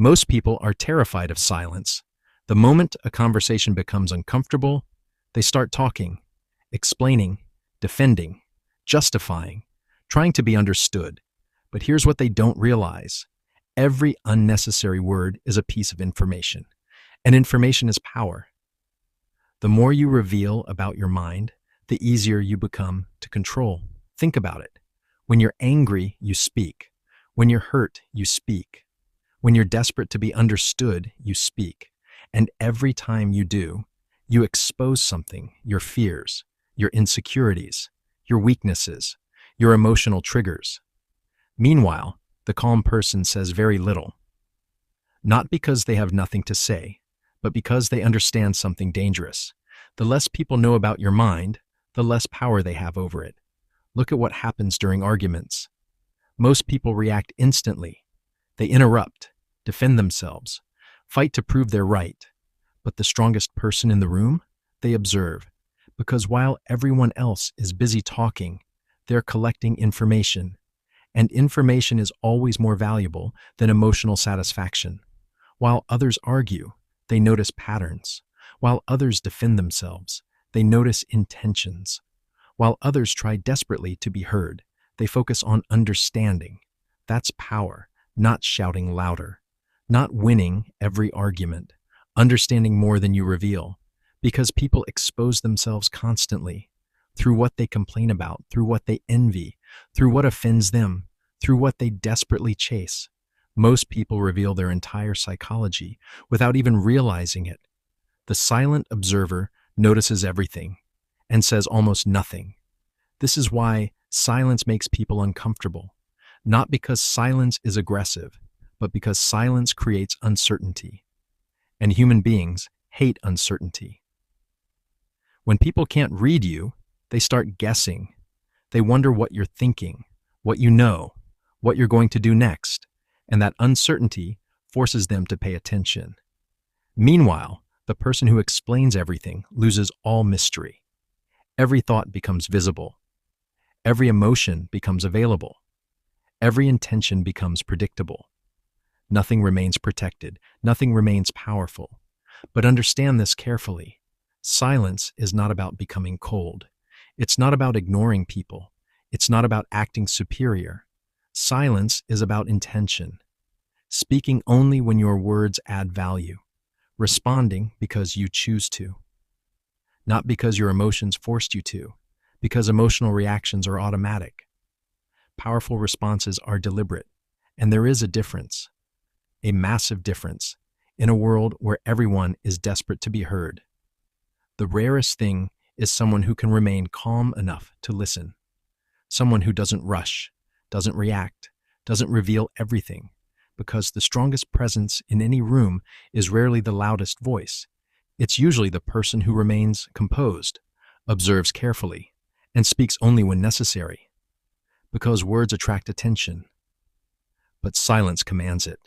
Most people are terrified of silence. The moment a conversation becomes uncomfortable, they start talking, explaining, defending, justifying, trying to be understood. But here's what they don't realize. Every unnecessary word is a piece of information, and information is power. The more you reveal about your mind, the easier you become to control. Think about it. When you're angry, you speak. When you're hurt, you speak. When you're desperate to be understood, you speak. And every time you do, you expose something, your fears, your insecurities, your weaknesses, your emotional triggers. Meanwhile, the calm person says very little. Not because they have nothing to say, but because they understand something dangerous. The less people know about your mind, the less power they have over it. Look at what happens during arguments. Most people react instantly. They interrupt, defend themselves, fight to prove they're right. But the strongest person in the room, they observe. Because while everyone else is busy talking, they're collecting information. And information is always more valuable than emotional satisfaction. While others argue, they notice patterns. While others defend themselves, they notice intentions. While others try desperately to be heard, they focus on understanding. That's power, not shouting louder, not winning every argument, understanding more than you reveal. Because people expose themselves constantly, through what they complain about, through what they envy, through what offends them, through what they desperately chase. Most people reveal their entire psychology without even realizing it. The silent observer notices everything and says almost nothing. This is why silence makes people uncomfortable. Not because silence is aggressive, but because silence creates uncertainty. And human beings hate uncertainty. When people can't read you, they start guessing. They wonder what you're thinking, what you know, what you're going to do next, and that uncertainty forces them to pay attention. Meanwhile, the person who explains everything loses all mystery. Every thought becomes visible. Every emotion becomes available. Every intention becomes predictable. Nothing remains protected. Nothing remains powerful. But understand this carefully. Silence is not about becoming cold. It's not about ignoring people. It's not about acting superior. Silence is about intention. Speaking only when your words add value. Responding because you choose to. Not because your emotions forced you to, because emotional reactions are automatic. Powerful responses are deliberate, and there is a difference, a massive difference, in a world where everyone is desperate to be heard. The rarest thing is someone who can remain calm enough to listen. Someone who doesn't rush, doesn't react, doesn't reveal everything, because the strongest presence in any room is rarely the loudest voice. It's usually the person who remains composed, observes carefully, and speaks only when necessary. Because words attract attention, but silence commands it.